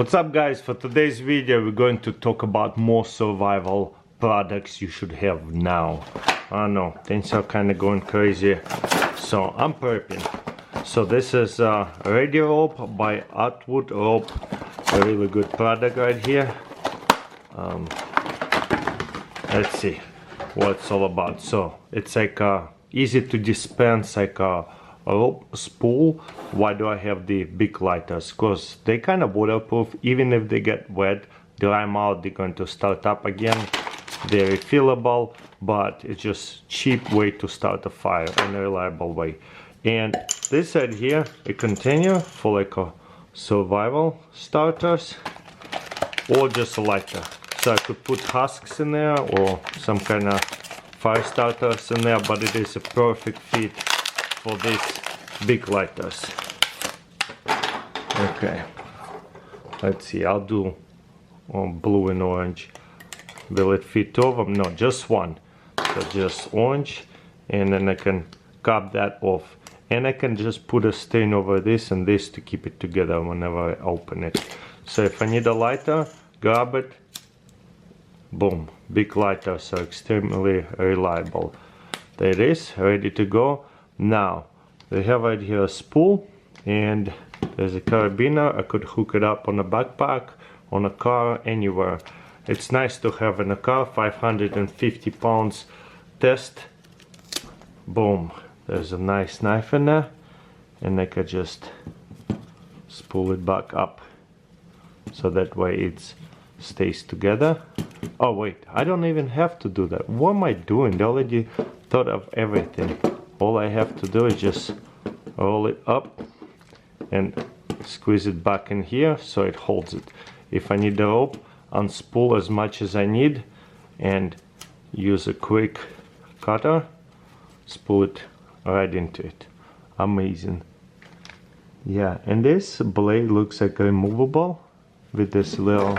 What's up guys, for today's video we're going to talk about more survival products you should have now. I know, things are kind of going crazy, so I'm prepping. So this is Radio Rope by Atwood Rope, a really good product right here. Let's see what it's all about. So it's like easy to dispense, like a rope spool. Why do I have the big lighters? Because they kind of waterproof. Even if they get wet, dry them out, they're going to start up again. They're refillable, but it's just cheap way to start a fire and a reliable way. And this right here, a container for like a survival starters or just a lighter. So I could put husks in there or some kind of fire starters in there, but it is a perfect fit for these big lighters. Okay, let's see, I'll do blue and orange. Will it fit two of them? No, just one. So just orange, and then I can cap that off. And I can just put a stain over this and this to keep it together whenever I open it. So if I need a lighter, grab it, boom, big lighters are extremely reliable. There it is, ready to go. Now, they have right here a spool, and there's a carabiner. I could hook it up on a backpack, on a car, anywhere. It's nice to have in a car, 550 pounds test. Boom, there's a nice knife in there, and I could just spool it back up, so that way it stays together. Oh wait, I don't even have to do that. What am I doing? They already thought of everything. All I have to do is just roll it up and squeeze it back in here so it holds it. If I need the rope, unspool as much as I need and use a quick cutter, spool it right into it. Amazing. Yeah, and this blade looks like removable with this little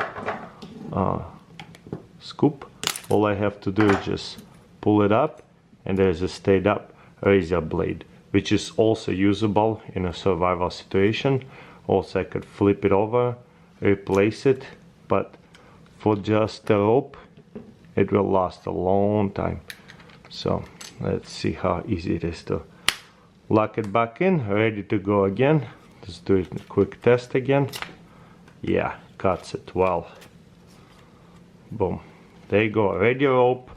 scoop. All I have to do is just pull it up, and there's a stayed up razor blade, which is also usable in a survival situation. Also I could flip it over, replace it, but for just the rope it will last a long time. So let's see how easy it is to lock it back in, ready to go again. Let's do it in a quick test again. Yeah, cuts it well. Boom, there you go, radio rope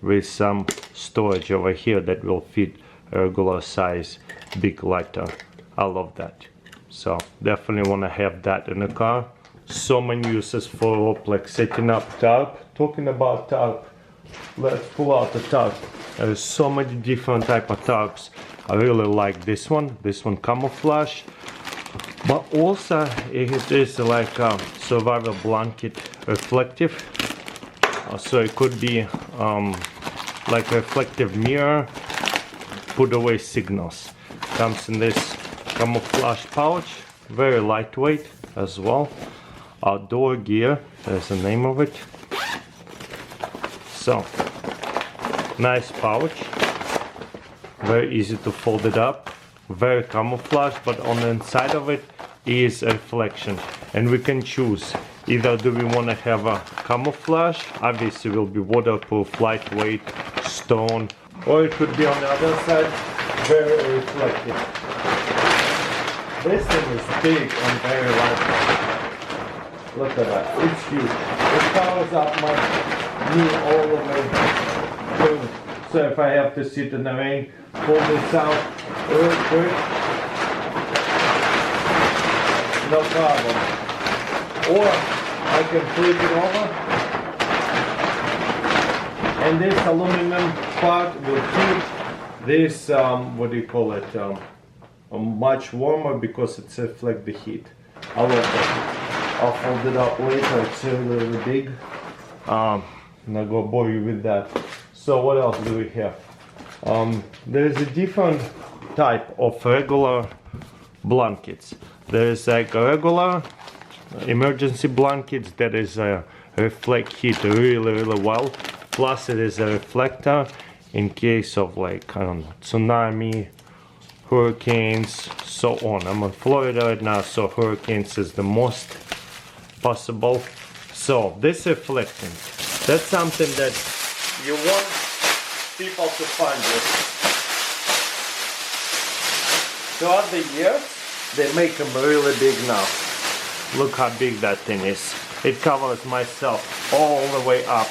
with some storage over here that will fit a regular size big lighter. I love that. So definitely want to have that in the car. So many uses for rope, like setting up tarp. Talking about tarp, let's pull out the tarp. There's so many different type of tarps. I really like this one camouflage, but also it is like a survival blanket reflective. So it could be like a reflective mirror, put away signals. Comes in this camouflage pouch, very lightweight as well. Outdoor gear, there's the name of it. So, nice pouch, very easy to fold it up, very camouflage, but on the inside of it is a reflection, and we can choose. Either do we want to have a camouflage, obviously will be waterproof, lightweight, stone, or it could be on the other side, very reflective. This thing is big and very lightweight. Look at that, it's huge. It covers up my knee all the way through. So if I have to sit in the rain, pull this out real quick, no problem. Or I can flip it over, and this aluminum part will keep this, what do you call it, much warmer because it reflects the heat. I love that. I'll fold it up later, it's really big. I'm not gonna bore you with that. So what else do we have? There's a different type of regular blankets. There's like a regular emergency blankets that is reflect heat really well. Plus it is a reflector in case of, like, I don't know, tsunami, hurricanes, so on. I'm in Florida right now, so hurricanes is the most possible. So this reflecting, that's something that you want people to find this. Throughout the years, they make them really big now. Look how big that thing is. It covers myself all the way up.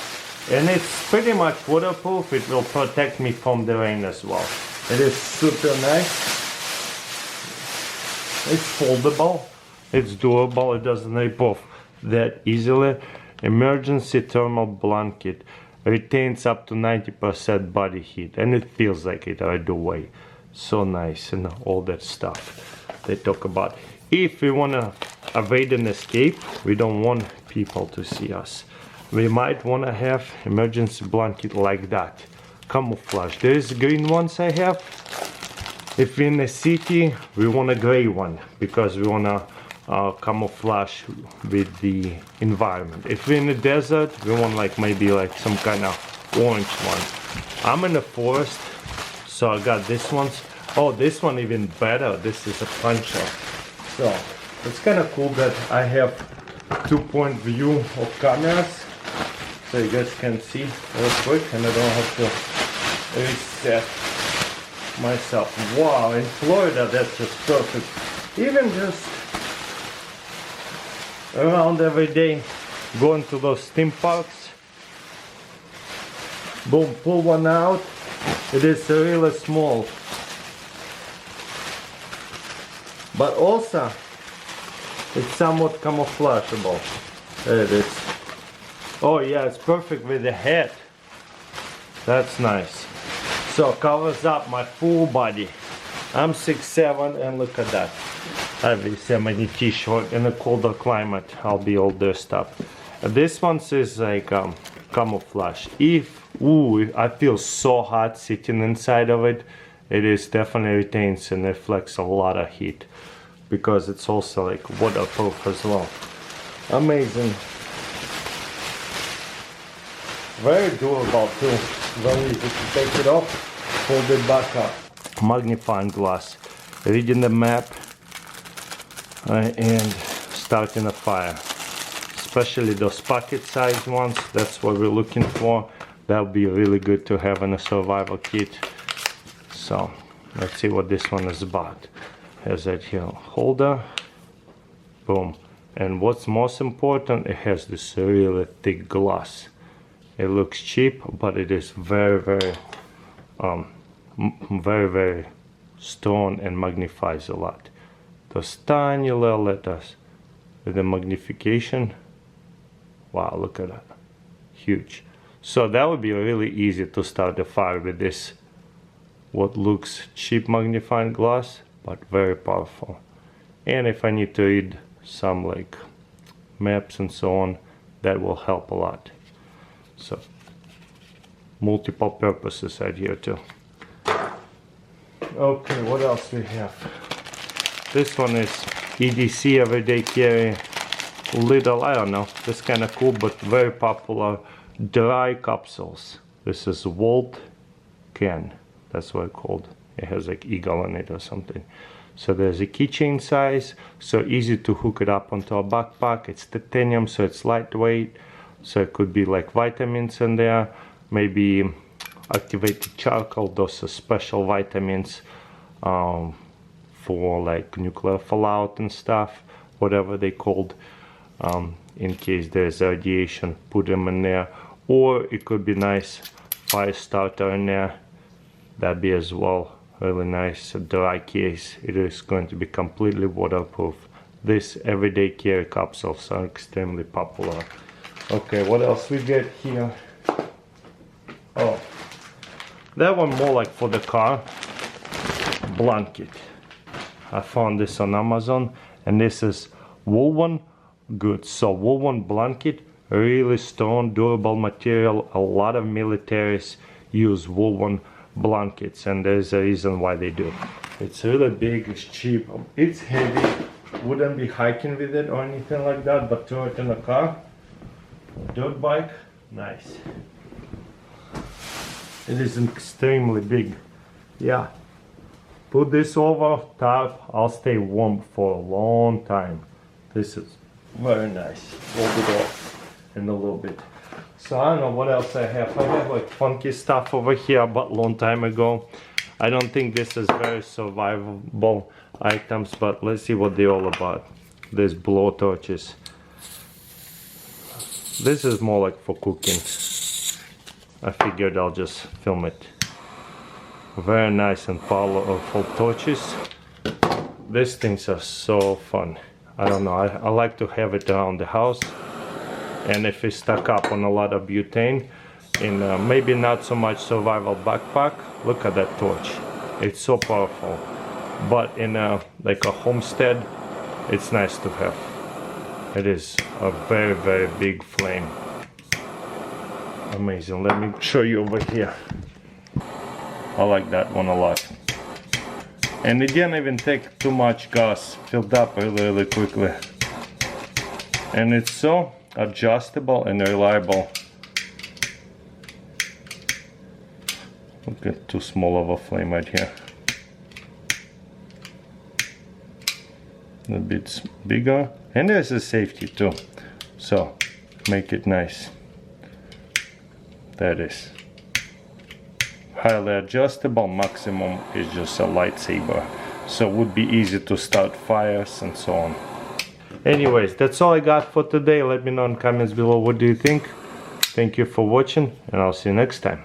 And it's pretty much waterproof. It will protect me from the rain as well. It is super nice. It's foldable. It's durable. It doesn't rip off that easily. Emergency thermal blanket. Retains up to 90% body heat. And it feels like it right away. So nice and all that stuff they talk about. If we want to evade and escape, we don't want people to see us. We might want to have emergency blanket like that. Camouflage. There is green ones I have. If we're in a city, we want a gray one because we want to camouflage with the environment. If we're in the desert, we want maybe some kind of orange one. I'm in the forest, so I got this ones. Oh, this one even better. This is a puncher. So it's kind of cool that I have 2-point view of cameras, so you guys can see real quick, and I don't have to reset myself. Wow, in Florida that's just perfect. Even just around every day, going to those theme parks. Boom, pull one out. It is really small, but also it's somewhat camouflageable. There it is. Oh yeah, it's perfect with the head. That's nice. So covers up my full body. I'm 6'7", and look at that. I have a semi t-shirt. In a colder climate, I'll be all dressed up. This one is camouflage. I feel so hot sitting inside of it. It is definitely retains and reflects a lot of heat, because it's also waterproof as well. Amazing. Very durable too. Very easy to take it off, fold it back up. Magnifying glass. Reading the map and starting a fire. Especially those pocket sized ones. That's what we're looking for. That'll be really good to have in a survival kit. So let's see what this one is about. Has that here holder. Boom. And what's most important, it has this really thick glass. It looks cheap, but it is very, very strong and magnifies a lot. Those tiny little letters with the magnification. Wow, look at that. Huge. So that would be really easy to start a fire with this, what looks cheap magnifying glass, but very powerful. And if I need to read some maps and so on, that will help a lot. So multiple purposes right here too. Okay, what else we have? This one is EDC, everyday carry. Little, I don't know, this kind of cool but very popular dry capsules. This is Volt can, that's what it's called. It has eagle in it or something. So there's a keychain size, so easy to hook it up onto a backpack. It's titanium, so it's lightweight. So it could be vitamins in there, maybe activated charcoal. Those are special vitamins for nuclear fallout and stuff, whatever they called. In case there's radiation, put them in there. Or it could be nice fire starter in there. That'd be as well really nice. A dry case. It is going to be completely waterproof. This everyday carry capsules are extremely popular. Okay, what else we get here? Oh, that one more for the car. Blanket. I found this on Amazon, and this is woven goods. So woven blanket, really strong, durable material. A lot of militaries use woven blankets, and there's a reason why they do. It's really big, it's cheap, it's heavy. Wouldn't be hiking with it or anything like that, but throw it in a car. Dirt bike, nice. It is extremely big. Yeah. Put this over tarp, I'll stay warm for a long time. This is Very nice. Hold it off in a little bit. So I don't know what else I have. I have like funky stuff over here I bought a long time ago. I don't think this is very survivable items, but let's see what they're all about. These blow torches. This is more like for cooking. I figured I'll just film it. Very nice and powerful torches. These things are so fun. I don't know, I like to have it around the house. And if it's stuck up on a lot of butane, in maybe not so much survival backpack, look at that torch. It's so powerful. But in like a homestead, it's nice to have. It is a very, very big flame. Amazing. Let me show you over here. I like that one a lot. And it didn't even take too much gas. Filled up really, really quickly. And it's so adjustable and reliable. Look at too small of a flame right here. A bit bigger. And there's a safety too. So make it nice. That is. Highly adjustable, maximum is just a lightsaber. So it would be easy to start fires and so on. Anyways, that's all I got for today. Let me know in the comments below what do you think. Thank you for watching and I'll see you next time.